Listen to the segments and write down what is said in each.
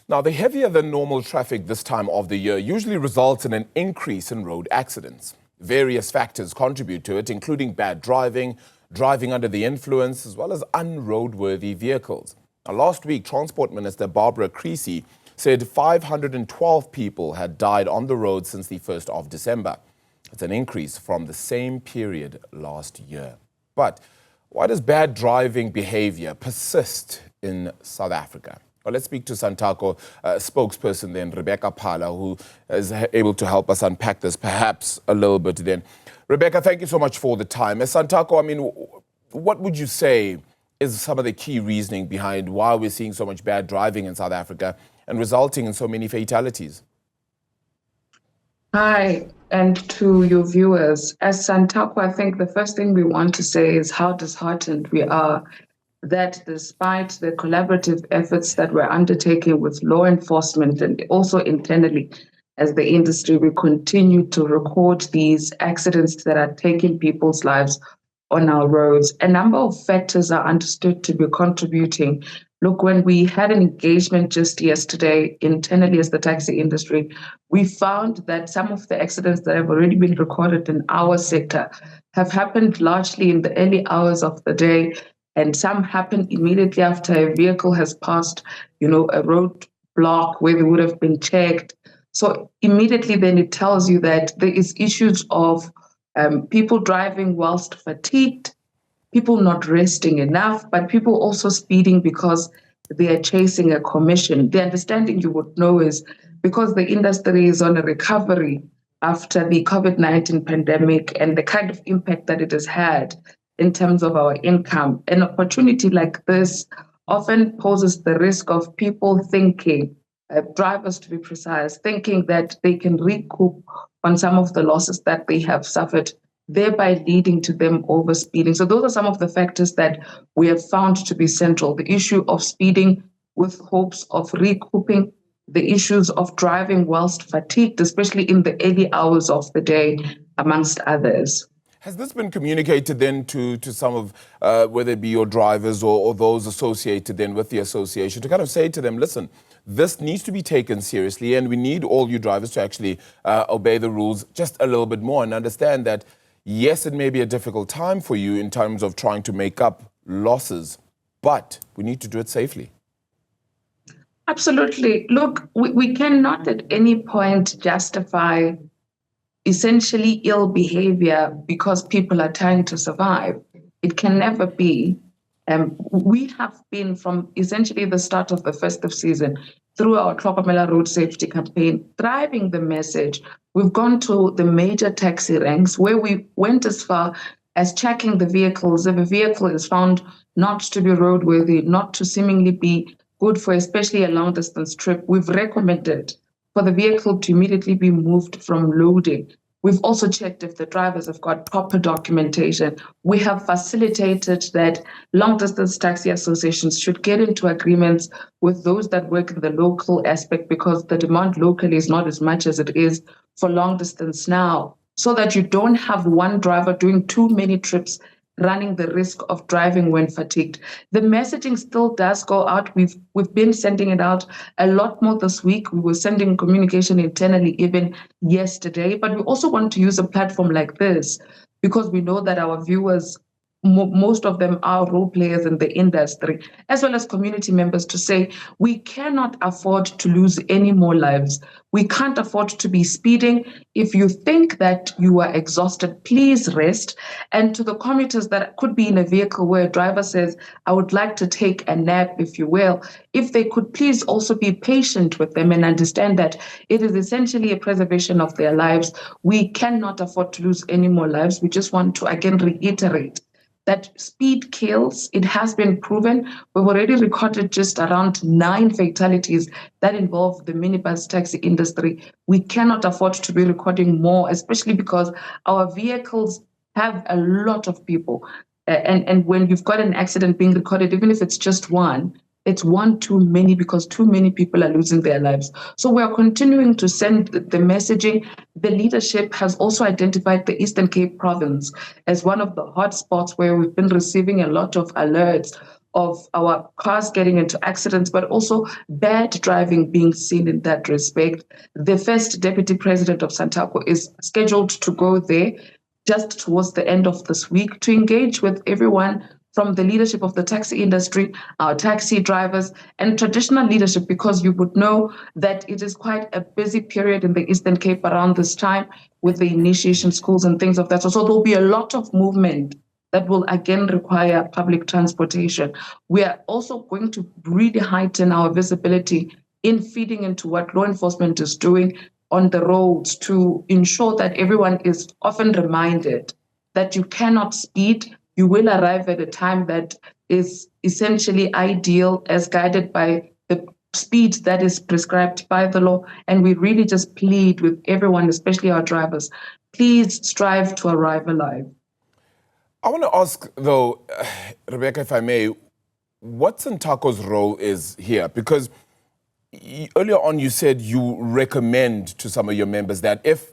Now, the heavier than normal traffic this time of the year usually results in an increase in road accidents. Various factors contribute to it, including bad driving, driving under the influence, as well as unroadworthy vehicles. Now, last week, Transport Minister Barbara Creecy said 512 people had died on the road since the 1st of December. It's an increase from the same period last year. But why does bad driving behavior persist in South Africa? Well, let's speak to SANTACO spokesperson then, Rebecca Phala, who is able to help us unpack this perhaps a little bit then. Rebecca, thank you so much for the time. As SANTACO, I mean, what would you say is some of the key reasoning behind why we're seeing so much bad driving in South Africa and resulting in so many fatalities? Hi, and to your viewers. As SANTACO, I think the first thing we want to say is how disheartened we are that despite the collaborative efforts that we're undertaking with law enforcement and also internally as the industry, we continue to record these accidents that are taking people's lives on our roads. A number of factors are understood to be contributing. Look, when we had an engagement just yesterday internally as the taxi industry, we found that some of the accidents that have already been recorded in our sector have happened largely in the early hours of the day, and some happen immediately after a vehicle has passed, a road block where they would have been checked. So immediately then it tells you that there is issues of people driving whilst fatigued, people not resting enough, but people also speeding because they are chasing a commission. The understanding you would know is because the industry is on a recovery after the COVID-19 pandemic and the kind of impact that it has had in terms of our income, an opportunity like this often poses the risk of people thinking, drivers to be precise, thinking that they can recoup on some of the losses that they have suffered, thereby leading to them overspeeding. So those are some of the factors that we have found to be central. The issue of speeding with hopes of recouping, the issues of driving whilst fatigued, especially in the early hours of the day, amongst others. Has this been communicated then to some of, whether it be your drivers or those associated then with the association, to kind of say to them, listen, this needs to be taken seriously and we need all you drivers to actually obey the rules just a little bit more and understand that, yes, it may be a difficult time for you in terms of trying to make up losses, but we need to do it safely. Absolutely. Look, we cannot at any point justify essentially ill behavior because people are trying to survive. It can never be. We have been from essentially the start of the festive season through our Tlhokomela Road Safety campaign, driving the message. We've gone to the major taxi ranks where we went as far as checking the vehicles. If a vehicle is found not to be roadworthy, not to seemingly be good for especially a long distance trip, we've recommended for the vehicle to immediately be moved from loading. We've also checked if the drivers have got proper documentation. We have facilitated that long-distance taxi associations should get into agreements with those that work in the local aspect because the demand locally is not as much as it is for long distance now, so that you don't have one driver doing too many trips running the risk of driving when fatigued. The messaging still does go out. We've been sending it out a lot more this week. We were sending communication internally even yesterday, but we also want to use a platform like this because we know that our viewers, most of them are role players in the industry, as well as community members, to say we cannot afford to lose any more lives. We can't afford to be speeding. If you think that you are exhausted, please rest. And to the commuters that could be in a vehicle where a driver says, I would like to take a nap, if you will, if they could please also be patient with them and understand that it is essentially a preservation of their lives. We cannot afford to lose any more lives. We just want to again reiterate that speed kills. It has been proven. We've already recorded just around 9 fatalities that involve the minibus taxi industry. We cannot afford to be recording more, especially because our vehicles have a lot of people. And when you've got an accident being recorded, even if it's just one, it's one too many because too many people are losing their lives. So we are continuing to send the messaging. The leadership has also identified the Eastern Cape province as one of the hot spots where we've been receiving a lot of alerts of our cars getting into accidents, but also bad driving being seen in that respect. The first deputy president of SANTACO is scheduled to go there just towards the end of this week to engage with everyone from the leadership of the taxi industry, our taxi drivers, and traditional leadership, because you would know that it is quite a busy period in the Eastern Cape around this time with the initiation schools and things of that. So there'll be a lot of movement that will again require public transportation. We are also going to really heighten our visibility in feeding into what law enforcement is doing on the roads to ensure that everyone is often reminded that you cannot speed. You will arrive at a time that is essentially ideal as guided by the speed that is prescribed by the law. And we really just plead with everyone, especially our drivers, please strive to arrive alive. I want to ask, though, Rebecca, if I may, what SANTACO's role is here? Because earlier on you said you recommend to some of your members that if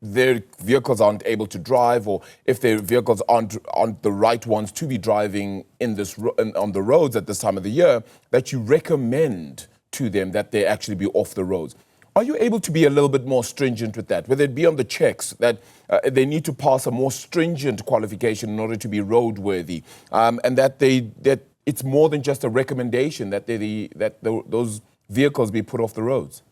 their vehicles aren't able to drive, or if their vehicles aren't the right ones to be driving on the roads at this time of the year, that you recommend to them that they actually be off the roads. Are you able to be a little bit more stringent with that? Whether it be on the checks, that they need to pass a more stringent qualification in order to be roadworthy, and that it's more than just a recommendation that those vehicles be put off the roads?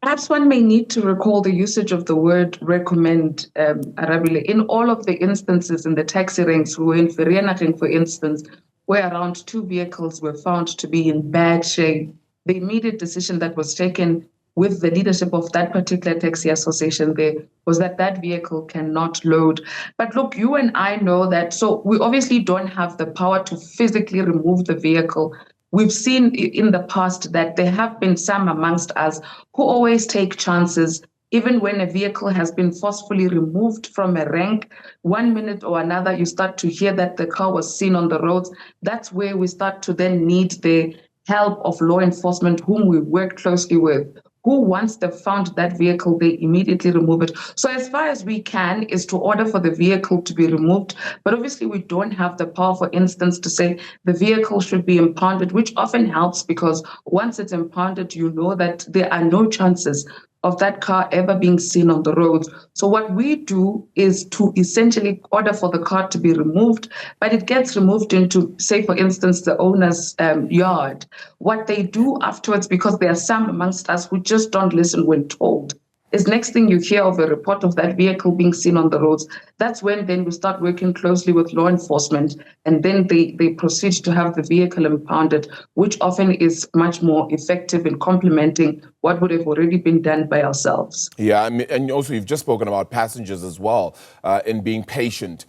Perhaps one may need to recall the usage of the word recommend, Arabile. In all of the instances in the taxi ranks, we were in Vereeniging, for instance, where around 2 vehicles were found to be in bad shape. The immediate decision that was taken with the leadership of that particular taxi association there was that that vehicle cannot load. But look, you and I know that, so we obviously don't have the power to physically remove the vehicle. We've seen in the past that there have been some amongst us who always take chances, even when a vehicle has been forcefully removed from a rank. 1 minute or another, you start to hear that the car was seen on the roads. That's where we start to then need the help of law enforcement, whom we work closely with, who once they've found that vehicle, they immediately remove it. So as far as we can is to order for the vehicle to be removed. But obviously we don't have the power, for instance, to say the vehicle should be impounded, which often helps because once it's impounded, you know that there are no chances of that car ever being seen on the roads. So what we do is to essentially order for the car to be removed, but it gets removed into, say, for instance, the owner's yard. What they do afterwards, because there are some amongst us who just don't listen when told, is next thing you hear of a report of that vehicle being seen on the roads. That's when then we start working closely with law enforcement, and then they proceed to have the vehicle impounded, which often is much more effective in complementing what would have already been done by ourselves. Yeah, I mean, and also you've just spoken about passengers as well, in being patient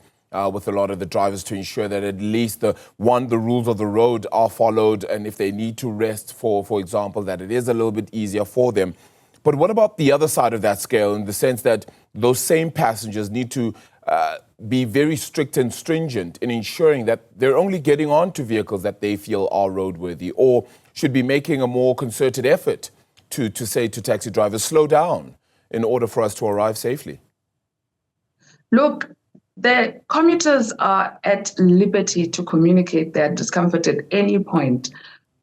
with a lot of the drivers to ensure that at least the rules of the road are followed, and if they need to rest, for example, that it is a little bit easier for them. But what about the other side of that scale, in the sense that those same passengers need to be very strict and stringent in ensuring that they're only getting onto vehicles that they feel are roadworthy, or should be making a more concerted effort to say to taxi drivers, slow down in order for us to arrive safely? Look, the commuters are at liberty to communicate their discomfort at any point.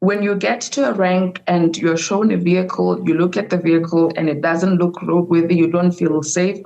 When you get to a rank and you're shown a vehicle, you look at the vehicle and it doesn't look roadworthy, you don't feel safe,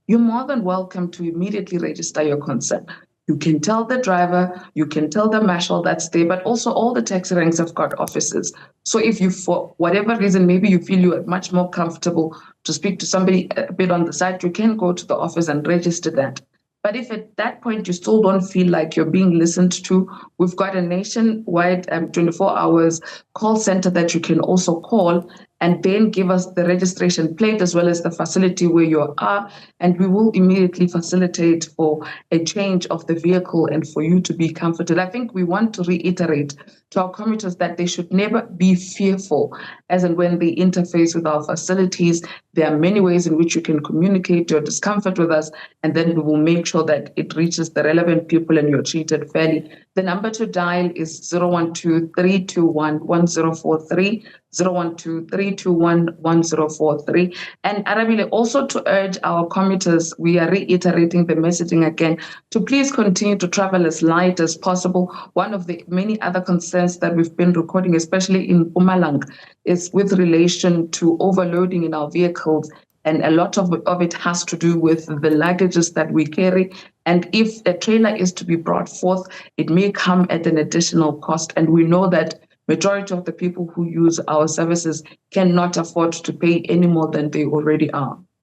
you're more than welcome to immediately register your concern. You can tell the driver, you can tell the marshal that's there, but also all the taxi ranks have got offices. So if you, for whatever reason, maybe you feel you are much more comfortable to speak to somebody a bit on the side, you can go to the office and register that. But if at that point you still don't feel like you're being listened to, we've got a nationwide 24 hours call center that you can also call and then give us the registration plate as well as the facility where you are, and we will immediately facilitate for a change of the vehicle and for you to be comforted. I think we want to reiterate to our commuters that they should never be fearful as and when they interface with our facilities. There are many ways in which you can communicate your discomfort with us, and then we will make sure that it reaches the relevant people and you're treated fairly. The number to dial is 012-321-1043, 012-321-1043. 08911043. And Arabile, also to urge our commuters, we are reiterating the messaging again, to please continue to travel as light as possible. One of the many other concerns that we've been recording, especially in Mpumalanga, is with relation to overloading in our vehicles. And a lot of it has to do with the luggages that we carry. And if a trailer is to be brought forth, it may come at an additional cost. And we know that majority of the people who use our services cannot afford to pay any more than they already are.